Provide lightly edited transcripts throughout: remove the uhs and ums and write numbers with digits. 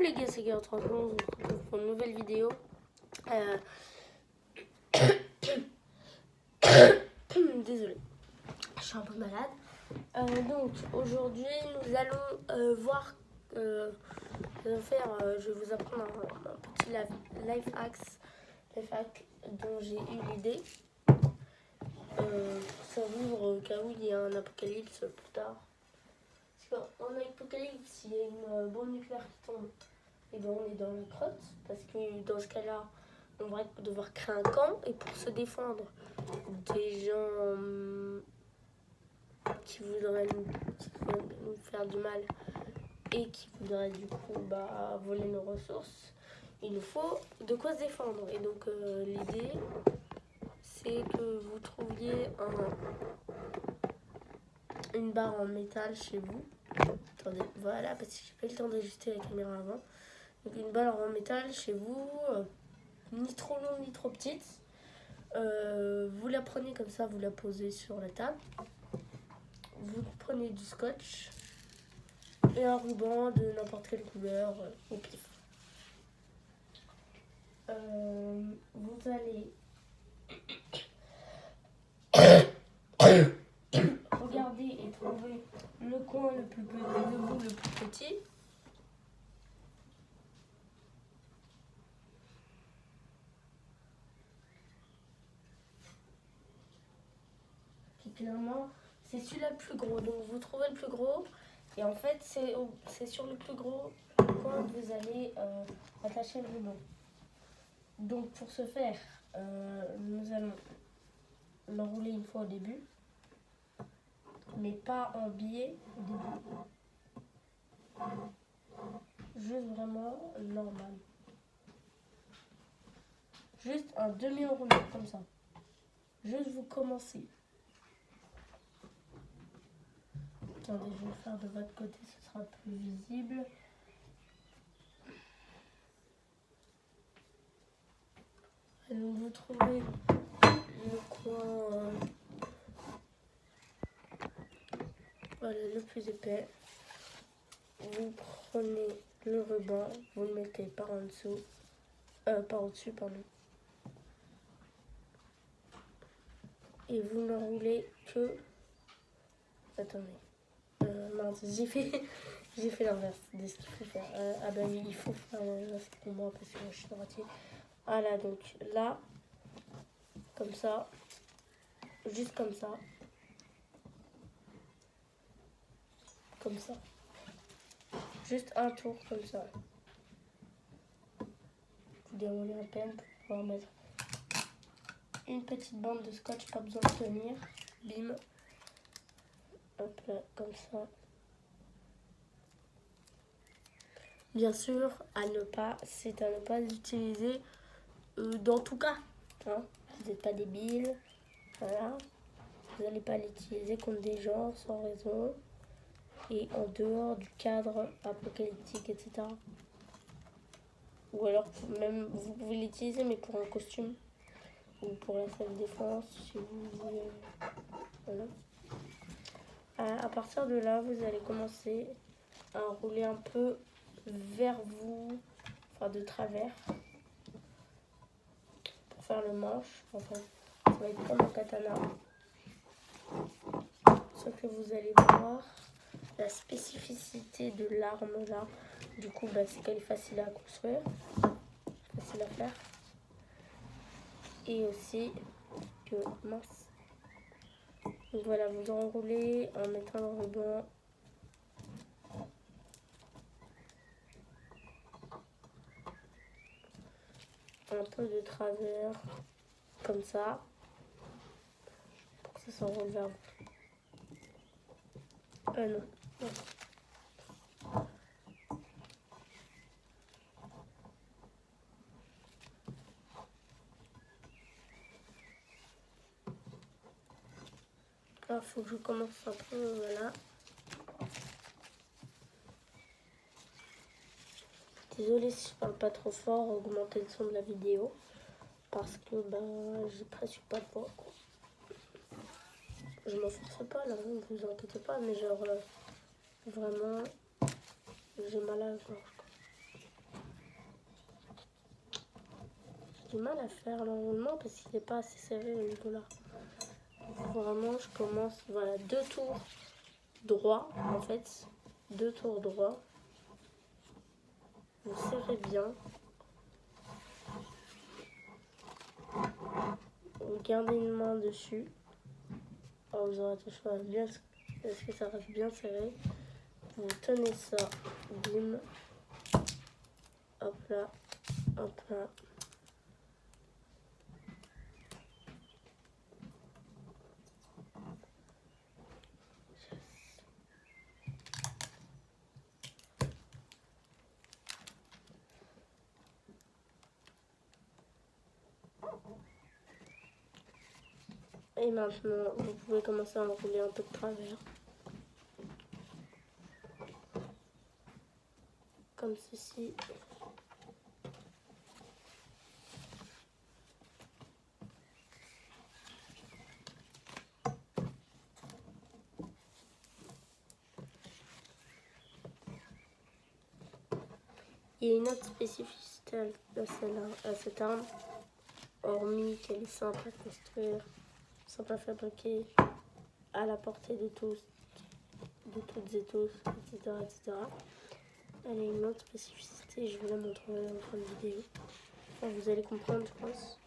les gars, c'est Guerre 30 secondes, on se retrouve pour une nouvelle vidéo. Désolée, je suis un peu malade. Donc aujourd'hui, nous allons voir, je vais vous apprendre un petit life hack dont j'ai eu l'idée. Pour survivre au cas où il y a un apocalypse plus tard. Parce qu'en apocalypse, s'il y a une bombe nucléaire qui tombe, et ben on est dans la crotte, parce que dans ce cas-là, on va devoir créer un camp, et pour se défendre des gens qui voudraient nous faire du mal et qui voudraient du coup voler nos ressources, il nous faut de quoi se défendre. Et donc l'idée, c'est que vous trouviez une barre en métal chez vous. Attendez, voilà, parce que j'ai pas eu le temps d'ajuster la caméra avant. Donc une barre en métal chez vous, ni trop longue ni trop petite. Vous la prenez comme ça, vous la posez sur la table. Vous prenez du scotch et un ruban de n'importe quelle couleur au pif. Vous allez regarder et trouver le coin le plus petit. Clairement, c'est celui-là le plus gros. Donc vous trouvez le plus gros et en fait c'est sur le plus gros coin que vous allez attacher le ruban. Donc pour ce faire, nous allons l'enrouler une fois au début, mais pas en biais au début. Juste vraiment normal. Juste un demi-enroulé comme ça. Juste vous commencez. Attendez, je vais le faire de votre côté, ce sera plus visible. Donc vous trouvez le coin voilà, le plus épais. Vous prenez le ruban, vous le mettez par en dessous, par au-dessus, pardon. Et vous n'enroulez que... Attendez. Mince, j'ai fait l'inverse de ce qu'il faut faire. Ah ben oui, il faut faire l'inverse pour moi parce que moi je suis droitier. Voilà, donc là, comme ça, juste comme ça. Comme ça. Juste un tour comme ça. Vous déroulez à peine pour pouvoir mettre une petite bande de scotch, pas besoin de tenir. Bim. Hop là, comme ça. Bien sûr, c'est à ne pas utiliser dans tout cas. Hein. Vous n'êtes pas débile. Voilà. Vous n'allez pas l'utiliser contre des gens sans raison. Et en dehors du cadre apocalyptique, etc. Ou alors, même, vous pouvez l'utiliser, mais pour un costume. Ou pour la self-défense, si vous voulez. Voilà. À partir de là, vous allez commencer à enrouler un peu vers vous, enfin de travers, pour faire le manche. En fait, ça va être comme un katana. Sauf que vous allez voir la spécificité de l'arme là. Du coup, c'est qu'elle est facile à construire, facile à faire. Et aussi que, mince. Donc voilà, vous enroulez en mettant le ruban. Un peu de travers, comme ça, pour que ça s'enroule vers vous. Non. Là, faut que je commence un peu, voilà. Désolée si je parle pas trop fort, augmenter le son de la vidéo. Parce que j'ai presque pas de voix, quoi. Je m'en force pas là, ne vous inquiétez pas, mais genre vraiment j'ai mal à la gorge, quoi. du mal à faire l'enroulement parce qu'il n'est pas assez serré au niveau là. Vraiment, je commence, voilà, 2 tours droits en fait. 2 tours droits. Vous serrez bien. Vous gardez une main dessus. Alors vous aurez le choix bien, est-ce que ça reste bien serré. Vous tenez ça, bim. Hop là, hop là. Et maintenant, vous pouvez commencer à enrouler un peu de travers. Comme ceci. Il y a une autre spécificité à cette arme, hormis qu'elle est simple à construire, simple à fabriquer, à la portée de tous, de toutes et tous, etc., etc. Elle a une autre spécificité, je vous la montrerai en fin de vidéo. Enfin, vous allez comprendre, je pense,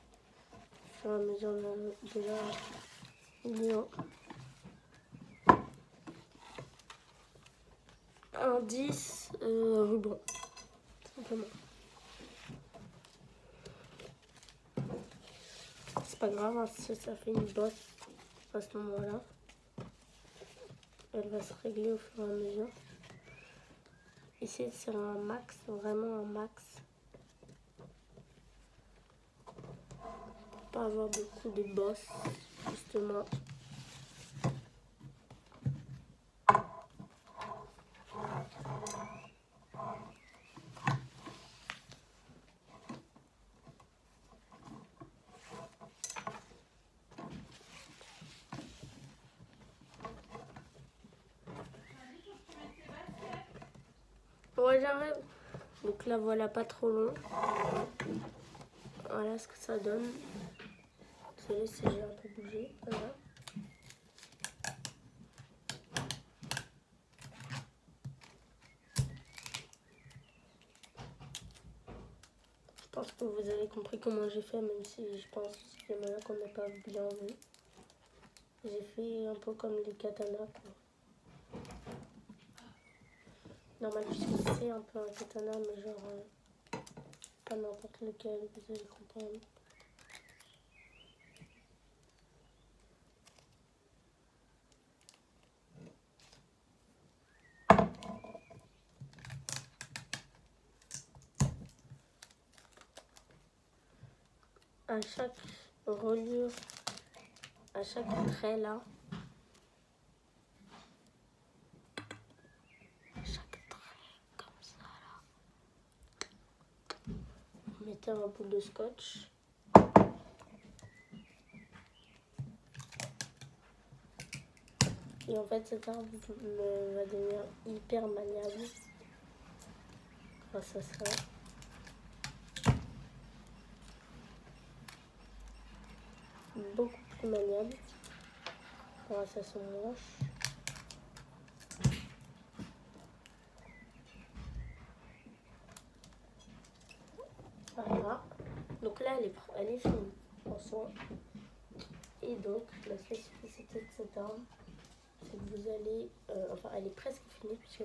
au fur et à mesure de la vidéo. Un 10 ruban, simplement. C'est pas grave, hein, si ça fait une bosse à ce moment-là. Elle va se régler au fur et à mesure. Essayez de serrer un max, vraiment un max. Pour pas avoir beaucoup de bosses, justement. Ouais, j'arrive. Donc là, voilà, pas trop long. Voilà ce que ça donne. Désolée si j'ai un peu bougé. Voilà. Je pense que vous avez compris comment j'ai fait, même si je pense qu'il y en a qu'on n'a pas bien vu. J'ai fait un peu comme les katanas, quoi. Normal, puisque c'est un peu un katana, mais genre pas n'importe lequel, vous allez comprendre. À chaque reliure, à chaque trait là, chaque trait comme ça là, vous mettez un bout de scotch. Et en fait, cette arme va devenir hyper maniable grâce à ça. Beaucoup plus maniable grâce à son manche. Voilà. Donc là, elle est finie en soi. Et donc, la spécificité de cette arme, c'est que vous allez... enfin, elle est presque finie puisque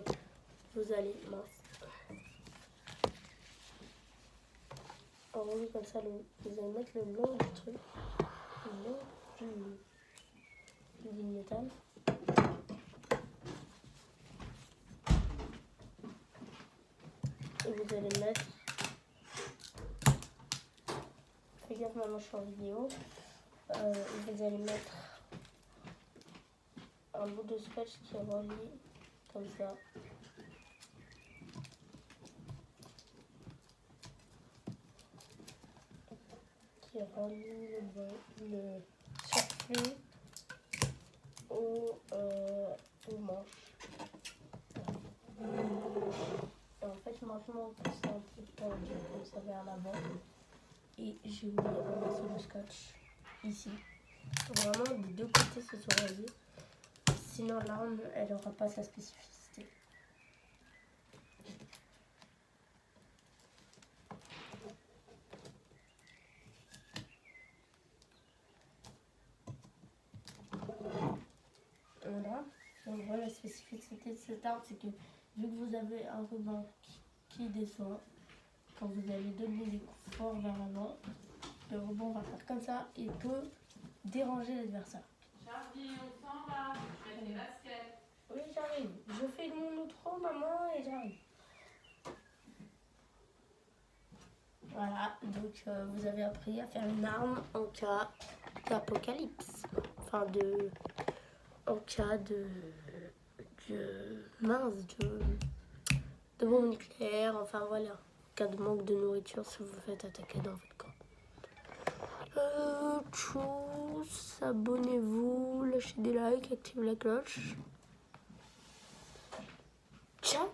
vous allez... Mince. Enrouler comme ça, vous allez mettre le long du truc. Le long du métal. Et vous allez mettre... Faites gaffe, maintenant je suis en vidéo. Vous allez mettre un bout de scotch qui relie comme ça. Qui relie le surplus au manche. Et en fait, maintenant que c'est un peu tendu comme ça vers l'avant, Et j'ai oublié un morceau de scotch ici. Vraiment, des deux côtés, ce sont rayés. Sinon, l'arme, elle n'aura pas sa spécificité. Voilà. Donc voilà, la spécificité de cette arme, c'est que vu que vous avez un ruban qui descend, quand vous allez donner des coups forts vers l'avant, le ruban va faire comme ça et peut déranger l'adversaire. Charlie, on s'en va. Je mets les baskets. Oui, j'arrive. Je fais mon outro, maman, et j'arrive. Voilà, donc vous avez appris à faire une arme en cas d'apocalypse. Enfin, en cas de bombe nucléaire, enfin voilà. En cas de manque de nourriture, si vous vous faites attaquer dans votre camp. Tchuss, abonnez-vous, lâchez des likes, activez la cloche. Ciao!